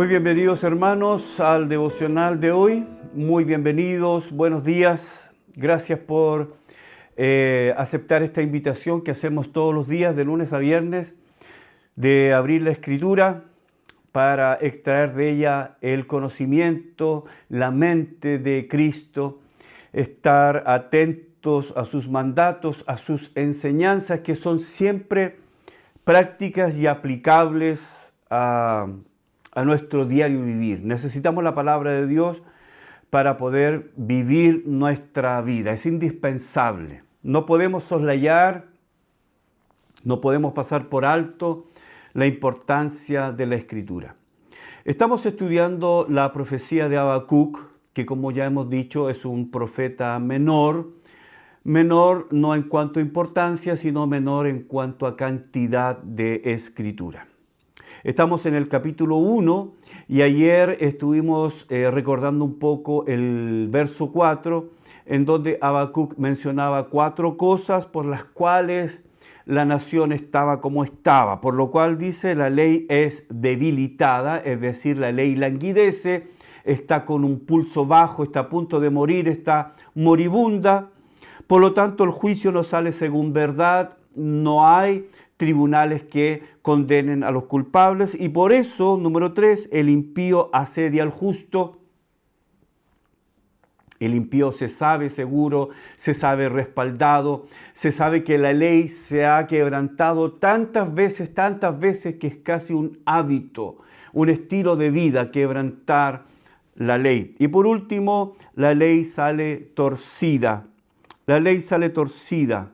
Muy bienvenidos hermanos al devocional de hoy, muy bienvenidos, buenos días, gracias por aceptar esta invitación que hacemos todos los días de lunes a viernes de abrir la Escritura para extraer de ella el conocimiento, la mente de Cristo, estar atentos a sus mandatos, a sus enseñanzas que son siempre prácticas y aplicables a nuestro diario vivir. Necesitamos la palabra de Dios para poder vivir nuestra vida. Es indispensable. No podemos soslayar, no podemos pasar por alto la importancia de la Escritura. Estamos estudiando la profecía de Habacuc, que como ya hemos dicho es un profeta menor no en cuanto a importancia, sino menor en cuanto a cantidad de escritura. Estamos en el capítulo 1 y ayer estuvimos recordando un poco el verso 4, en donde Habacuc mencionaba 4 cosas por las cuales la nación estaba como estaba, por lo cual dice la ley es debilitada, es decir, la ley languidece, está con un pulso bajo, está a punto de morir, está moribunda. Por lo tanto, el juicio no sale según verdad, no hay tribunales que condenen a los culpables y por eso, número 3, el impío asedia al justo. El impío se sabe seguro, se sabe respaldado, se sabe que la ley se ha quebrantado tantas veces que es casi un hábito, un estilo de vida quebrantar la ley. Y por último, la ley sale torcida. La ley sale torcida.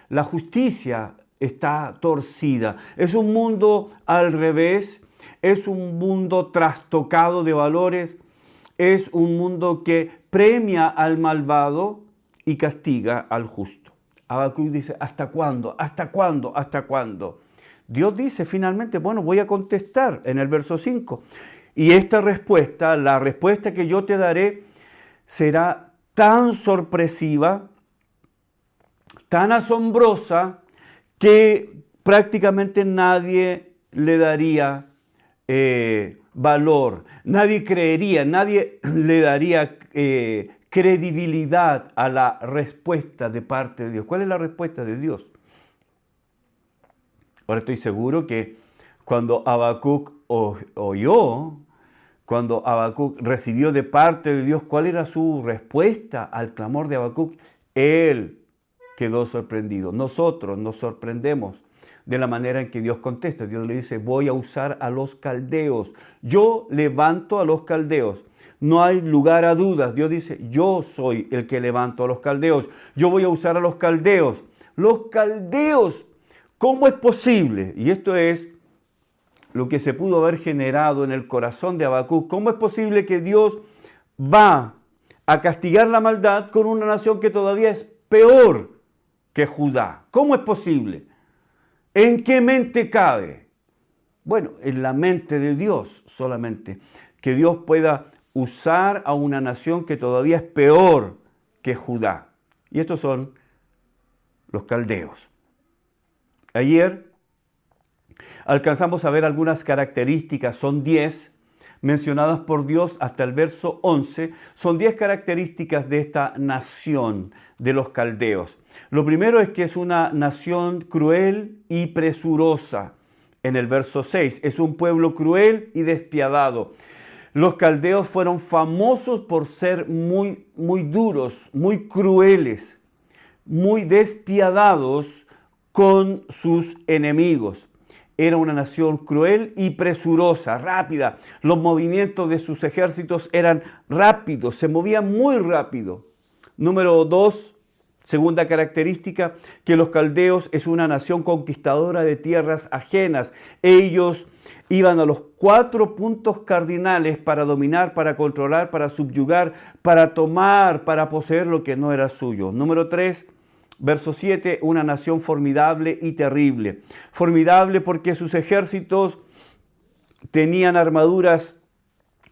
La justicia está torcida. Es un mundo al revés, es un mundo trastocado de valores, es un mundo que premia al malvado y castiga al justo. Habacuc dice, ¿hasta cuándo? ¿Hasta cuándo? ¿Hasta cuándo? Dios dice finalmente, bueno, voy a contestar en el verso 5. Y esta respuesta, la respuesta que yo te daré, será tan sorpresiva, tan asombrosa, que prácticamente nadie le daría valor, nadie creería, nadie le daría credibilidad a la respuesta de parte de Dios. ¿Cuál es la respuesta de Dios? Ahora estoy seguro que cuando Habacuc oyó, cuando Habacuc recibió de parte de Dios, ¿cuál era su respuesta al clamor de Habacuc? Él quedó sorprendido. Nosotros nos sorprendemos de la manera en que Dios contesta. Dios le dice, voy a usar a los caldeos. Yo levanto a los caldeos. No hay lugar a dudas. Dios dice, yo soy el que levanto a los caldeos. Yo voy a usar a los caldeos. Los caldeos, ¿cómo es posible? Y esto es lo que se pudo haber generado en el corazón de Habacuc. ¿Cómo es posible que Dios va a castigar la maldad con una nación que todavía es peor que Judá? ¿Cómo es posible? ¿En qué mente cabe? Bueno, en la mente de Dios solamente. Que Dios pueda usar a una nación que todavía es peor que Judá. Y estos son los caldeos. Ayer alcanzamos a ver algunas características, son 10 mencionadas por Dios hasta el verso 11, son 10 características de esta nación de los caldeos. Lo primero es que es una nación cruel y presurosa. En el verso 6, es un pueblo cruel y despiadado. Los caldeos fueron famosos por ser muy duros, muy crueles, muy despiadados con sus enemigos. Era una nación cruel y presurosa, rápida. Los movimientos de sus ejércitos eran rápidos, se movían muy rápido. Número 2, segunda característica, que los caldeos es una nación conquistadora de tierras ajenas. Ellos iban a los 4 puntos cardinales para dominar, para controlar, para subyugar, para tomar, para poseer lo que no era suyo. Número 3, verso 7, una nación formidable y terrible. Formidable porque sus ejércitos tenían armaduras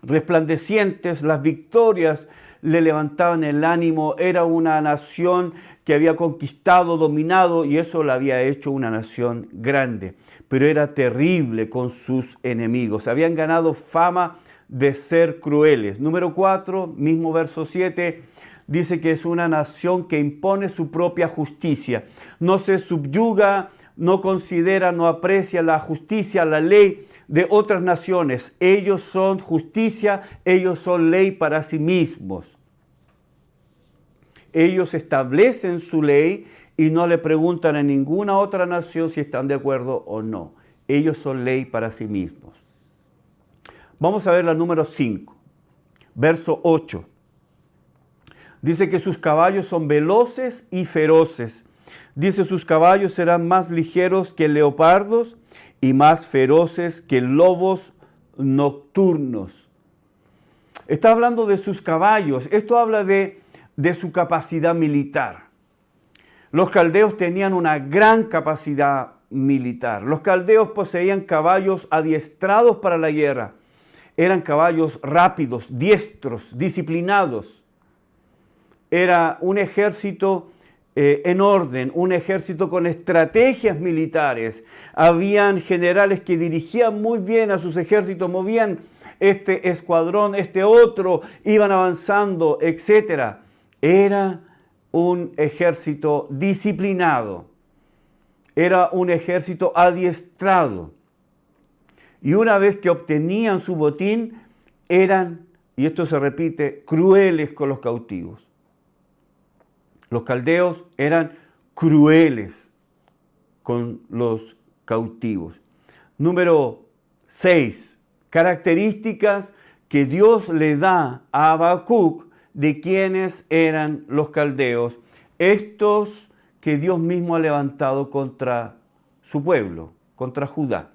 resplandecientes, las victorias le levantaban el ánimo. Era una nación que había conquistado, dominado, y eso la había hecho una nación grande. Pero era terrible con sus enemigos. Habían ganado fama de ser crueles. Número 4, mismo verso 7, dice que es una nación que impone su propia justicia. No se subyuga, no considera, no aprecia la justicia, la ley de otras naciones. Ellos son justicia, ellos son ley para sí mismos. Ellos establecen su ley y no le preguntan a ninguna otra nación si están de acuerdo o no. Ellos son ley para sí mismos. Vamos a ver la número 5, verso 8. Dice que sus caballos son veloces y feroces. Dice, sus caballos serán más ligeros que leopardos y más feroces que lobos nocturnos. Está hablando de sus caballos. Esto habla de su capacidad militar. Los caldeos tenían una gran capacidad militar. Los caldeos poseían caballos adiestrados para la guerra. Eran caballos rápidos, diestros, disciplinados. Era un ejército en orden, un ejército con estrategias militares. Habían generales que dirigían muy bien a sus ejércitos, movían este escuadrón, este otro, iban avanzando, etc. Era un ejército disciplinado, era un ejército adiestrado. Y una vez que obtenían su botín, eran, y esto se repite, crueles con los cautivos. Los caldeos eran crueles con los cautivos. Número 6. Características que Dios le da a Habacuc de quienes eran los caldeos, estos que Dios mismo ha levantado contra su pueblo, contra Judá.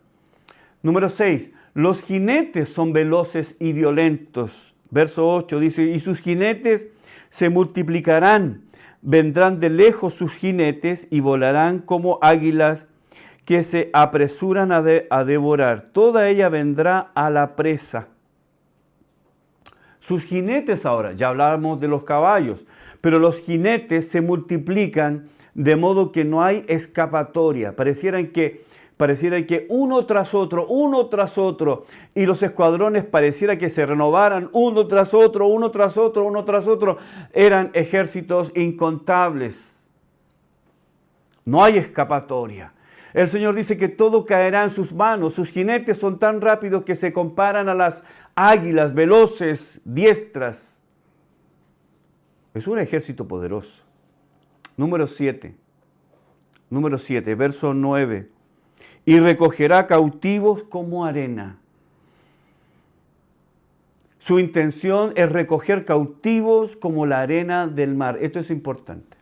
Número 6. Los jinetes son veloces y violentos. Verso 8 dice, y sus jinetes se multiplicarán. Vendrán de lejos sus jinetes y volarán como águilas que se apresuran a devorar. Toda ella vendrá a la presa. Sus jinetes ahora, ya hablábamos de los caballos, pero los jinetes se multiplican de modo que no hay escapatoria. Pareciera que uno tras otro, y los escuadrones pareciera que se renovaran uno tras otro. Eran ejércitos incontables. No hay escapatoria. El Señor dice que todo caerá en sus manos. Sus jinetes son tan rápidos que se comparan a las águilas veloces, diestras. Es un ejército poderoso. Número 7, verso 9. Y recogerá cautivos como arena. Su intención es recoger cautivos como la arena del mar. Esto es importante.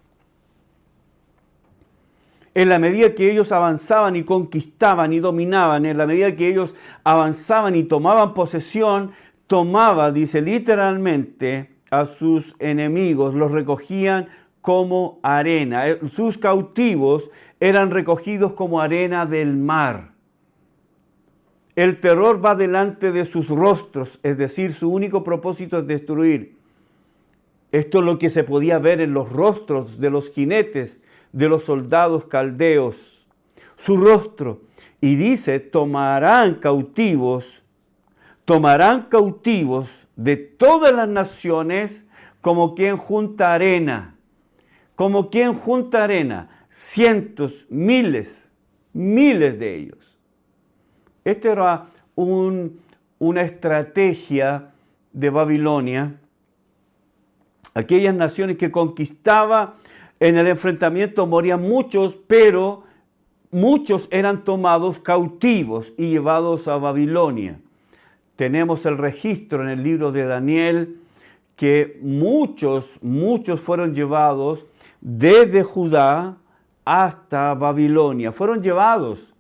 En la medida que ellos avanzaban y conquistaban y dominaban, en la medida que ellos avanzaban y tomaban posesión, dice literalmente, a sus enemigos, los recogían como arena. Sus cautivos eran recogidos como arena del mar. El terror va delante de sus rostros, es decir, su único propósito es destruir. Esto es lo que se podía ver en los rostros de los jinetes, de los soldados caldeos. Su rostro. Y dice, tomarán cautivos de todas las naciones como quien junta arena. Como quien junta arena, cientos, miles de ellos. Esta era una estrategia de Babilonia. Aquellas naciones que conquistaba, en el enfrentamiento morían muchos, pero muchos eran tomados cautivos y llevados a Babilonia. Tenemos el registro en el libro de Daniel que muchos fueron llevados desde Judá hasta Babilonia. Fueron llevados.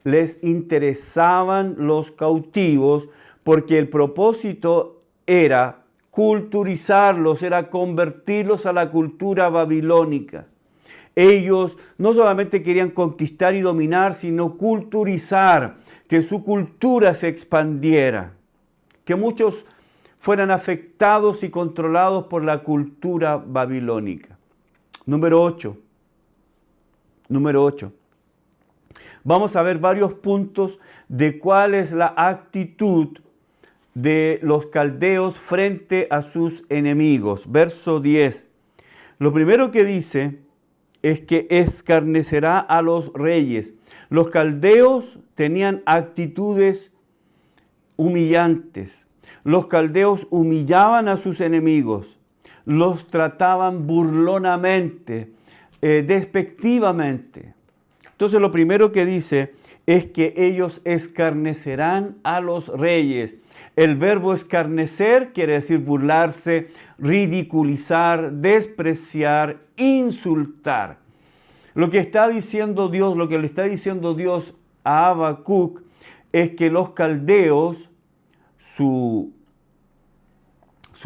Les interesaban los cautivos porque el propósito era culturizarlos, era convertirlos a la cultura babilónica. Ellos no solamente querían conquistar y dominar, sino culturizar, que su cultura se expandiera. Que muchos fueran afectados y controlados por la cultura babilónica. Número 8. Vamos a ver varios puntos de cuál es la actitud de los caldeos frente a sus enemigos. Verso 10. Lo primero que dice es que escarnecerá a los reyes. Los caldeos tenían actitudes humillantes. Los caldeos humillaban a sus enemigos, los trataban burlonamente, despectivamente. Entonces lo primero que dice es que ellos escarnecerán a los reyes. El verbo escarnecer quiere decir burlarse, ridiculizar, despreciar, insultar. Lo que está diciendo Dios, lo que le está diciendo Dios a Habacuc es que los caldeos, su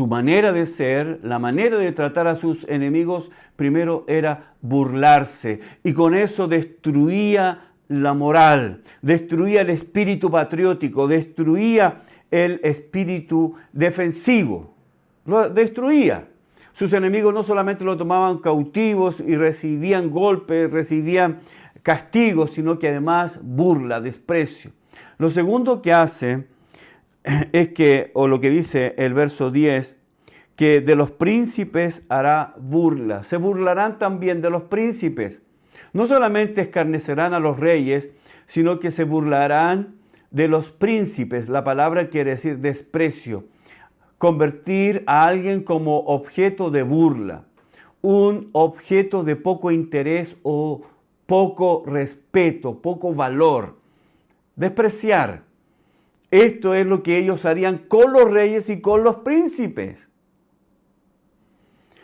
manera de ser, la manera de tratar a sus enemigos, primero era burlarse. Y con eso destruía la moral, destruía el espíritu patriótico, destruía el espíritu defensivo. Lo destruía. Sus enemigos no solamente lo tomaban cautivos y recibían golpes, recibían castigos, sino que además burla, desprecio. Lo segundo que hace es que, o lo que dice el verso 10, que de los príncipes hará burla. Se burlarán también de los príncipes. No solamente escarnecerán a los reyes, sino que se burlarán de los príncipes. La palabra quiere decir desprecio. Convertir a alguien como objeto de burla, un objeto de poco interés o poco respeto, poco valor. Despreciar. Esto es lo que ellos harían con los reyes y con los príncipes.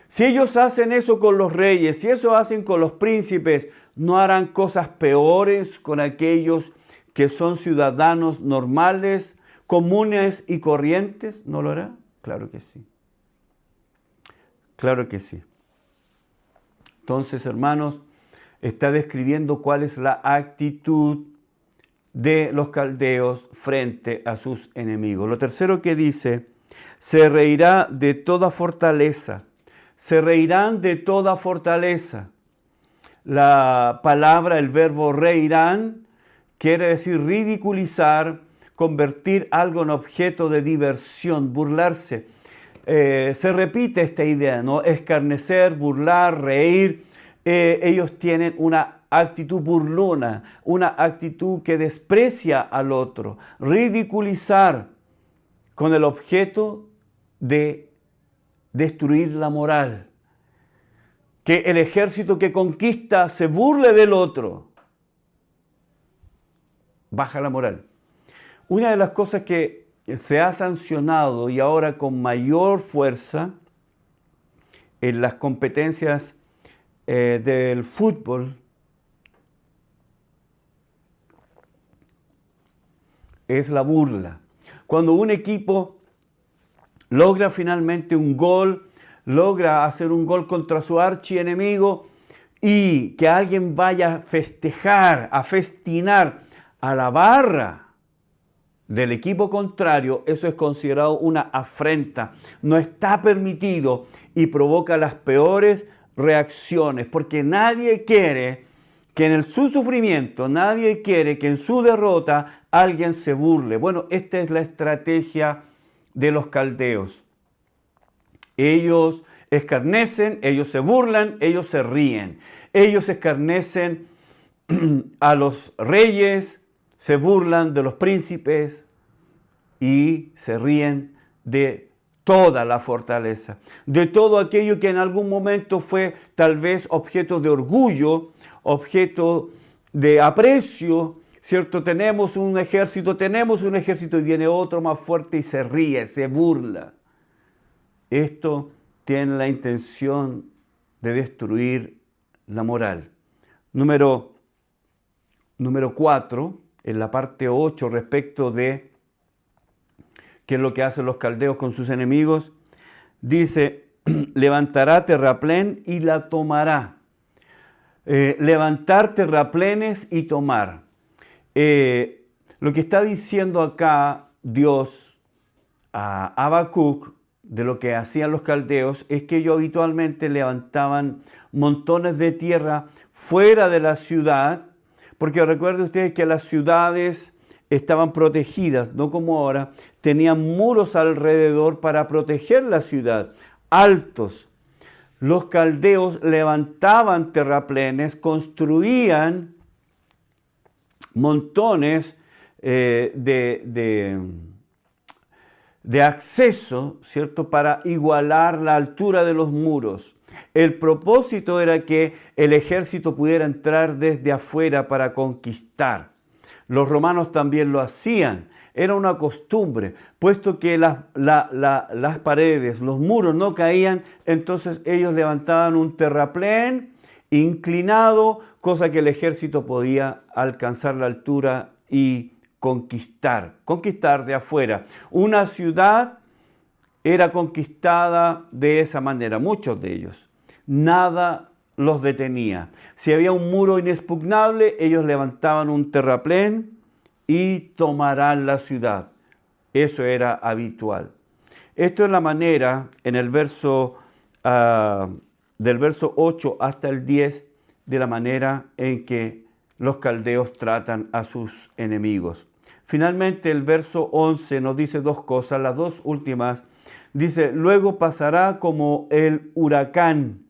Si ellos hacen eso con los reyes, si eso hacen con los príncipes, ¿no harán cosas peores con aquellos que son ciudadanos normales, comunes y corrientes? ¿No lo hará? Claro que sí. Claro que sí. Entonces, hermanos, está describiendo cuál es la actitud de los caldeos frente a sus enemigos. Lo tercero que dice, se reirá de toda fortaleza. Se reirán de toda fortaleza. La palabra, el verbo reirán, quiere decir ridiculizar, convertir algo en objeto de diversión, burlarse. Se repite esta idea, ¿no? Escarnecer, burlar, reír. Ellos tienen una actitud burlona, una actitud que desprecia al otro, ridiculizar con el objeto de destruir la moral. Que el ejército que conquista se burle del otro. Baja la moral. Una de las cosas que se ha sancionado y ahora con mayor fuerza en las competencias del fútbol es la burla. Cuando un equipo logra finalmente un gol, logra hacer un gol contra su archienemigo y que alguien vaya a festejar, a festinar a la barra del equipo contrario, eso es considerado una afrenta. No está permitido y provoca las peores reacciones, porque nadie quiere que en su sufrimiento, nadie quiere que en su derrota alguien se burle. Bueno, esta es la estrategia de los caldeos. Ellos escarnecen, ellos se burlan, ellos se ríen. Ellos escarnecen a los reyes, se burlan de los príncipes y se ríen de toda la fortaleza, de todo aquello que en algún momento fue tal vez objeto de orgullo, objeto de aprecio, ¿cierto? Tenemos un ejército y viene otro más fuerte y se ríe, se burla. Esto tiene la intención de destruir la moral. Número 4, en la parte 8, respecto de qué es lo que hacen los caldeos con sus enemigos, dice, levantará terraplén y la tomará. Levantar terraplenes y tomar. Lo que está diciendo acá Dios a Habacuc de lo que hacían los caldeos es que ellos habitualmente levantaban montones de tierra fuera de la ciudad, porque recuerden ustedes que las ciudades estaban protegidas, no como ahora, tenían muros alrededor para proteger la ciudad, altos. Los caldeos levantaban terraplenes, construían montones de acceso, ¿cierto?, para igualar la altura de los muros. El propósito era que el ejército pudiera entrar desde afuera para conquistar. Los romanos también lo hacían. Era una costumbre, puesto que las paredes, los muros no caían, entonces ellos levantaban un terraplén inclinado, cosa que el ejército podía alcanzar la altura y conquistar de afuera. Una ciudad era conquistada de esa manera, muchos de ellos. Nada los detenía. Si había un muro inexpugnable, ellos levantaban un terraplén y tomarán la ciudad. Eso era habitual. Esto es la manera, en el verso, del verso 8 hasta el 10, de la manera en que los caldeos tratan a sus enemigos. Finalmente, el verso 11 nos dice dos cosas, las dos últimas. Dice, luego pasará como el huracán.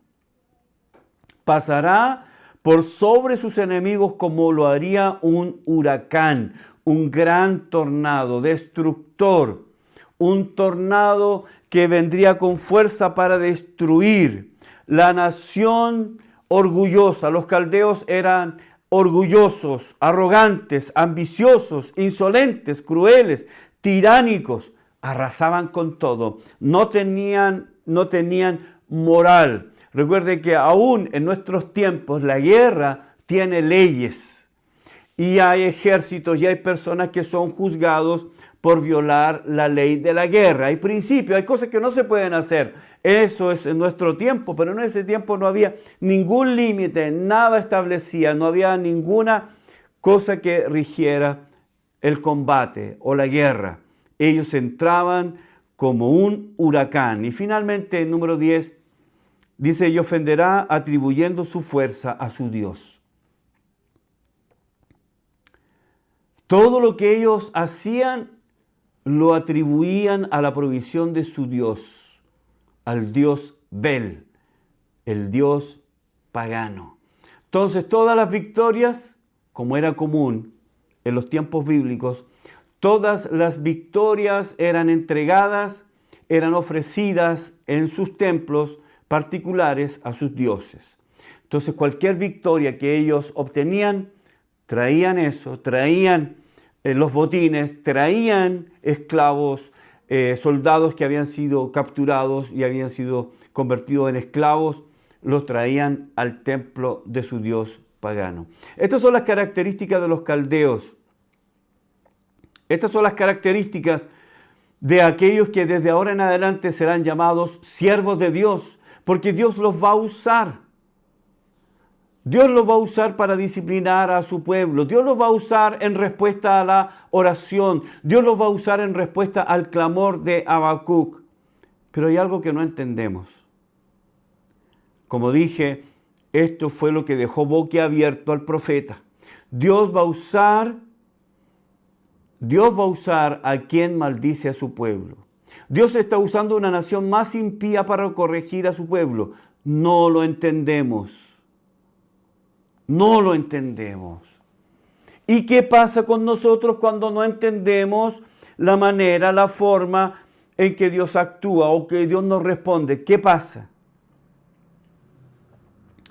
Pasará por sobre sus enemigos como lo haría un huracán, un gran tornado, destructor, un tornado que vendría con fuerza para destruir. La nación orgullosa, los caldeos eran orgullosos, arrogantes, ambiciosos, insolentes, crueles, tiránicos, arrasaban con todo, no tenían moral. Recuerde que aún en nuestros tiempos la guerra tiene leyes y hay ejércitos y hay personas que son juzgados por violar la ley de la guerra. Hay principios, hay cosas que no se pueden hacer. Eso es en nuestro tiempo, pero en ese tiempo no había ningún límite, nada establecía, no había ninguna cosa que rigiera el combate o la guerra. Ellos entraban como un huracán. Y finalmente, el número 10, dice, y ofenderá atribuyendo su fuerza a su Dios. Todo lo que ellos hacían lo atribuían a la provisión de su Dios, al Dios Bel, el Dios pagano. Entonces, todas las victorias, como era común en los tiempos bíblicos, todas las victorias eran entregadas, eran ofrecidas en sus templos particulares a sus dioses. Entonces, cualquier victoria que ellos obtenían, traían eso, traían los botines, traían esclavos, soldados que habían sido capturados y habían sido convertidos en esclavos, los traían al templo de su dios pagano. Estas son las características de los caldeos. Estas son las características de aquellos que desde ahora en adelante serán llamados siervos de Dios, porque Dios los va a usar. Dios los va a usar para disciplinar a su pueblo. Dios los va a usar en respuesta a la oración. Dios los va a usar en respuesta al clamor de Habacuc. Pero hay algo que no entendemos. Como dije, esto fue lo que dejó boquiabierto al profeta. Dios va a usar a quien maldice a su pueblo. Dios está usando una nación más impía para corregir a su pueblo. No lo entendemos. No lo entendemos. ¿Y qué pasa con nosotros cuando no entendemos la manera, la forma en que Dios actúa o que Dios nos responde? ¿Qué pasa?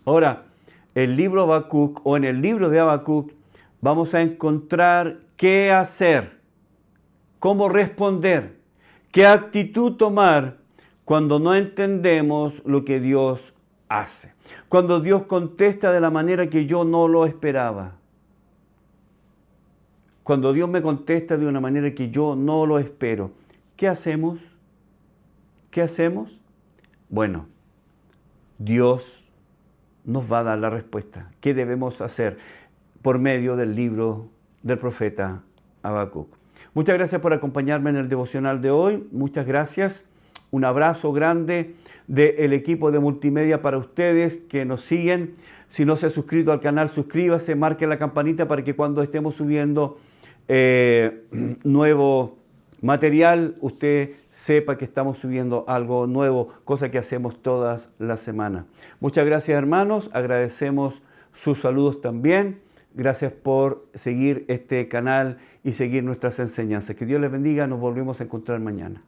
Ahora, el libro Habacuc o en el libro de Habacuc vamos a encontrar qué hacer, cómo responder, qué actitud tomar cuando no entendemos lo que Dios hace. Cuando Dios contesta de la manera que yo no lo esperaba. Cuando Dios me contesta de una manera que yo no lo espero. ¿Qué hacemos? ¿Qué hacemos? Bueno, Dios nos va a dar la respuesta. ¿Qué debemos hacer? Por medio del libro del profeta Habacuc. Muchas gracias por acompañarme en el devocional de hoy. Muchas gracias. Un abrazo grande del equipo de multimedia para ustedes que nos siguen. Si no se ha suscrito al canal, suscríbase, marque la campanita para que cuando estemos subiendo nuevo material, usted sepa que estamos subiendo algo nuevo, cosa que hacemos todas las semanas. Muchas gracias, hermanos. Agradecemos sus saludos también. Gracias por seguir este canal y seguir nuestras enseñanzas. Que Dios les bendiga. Nos volvemos a encontrar mañana.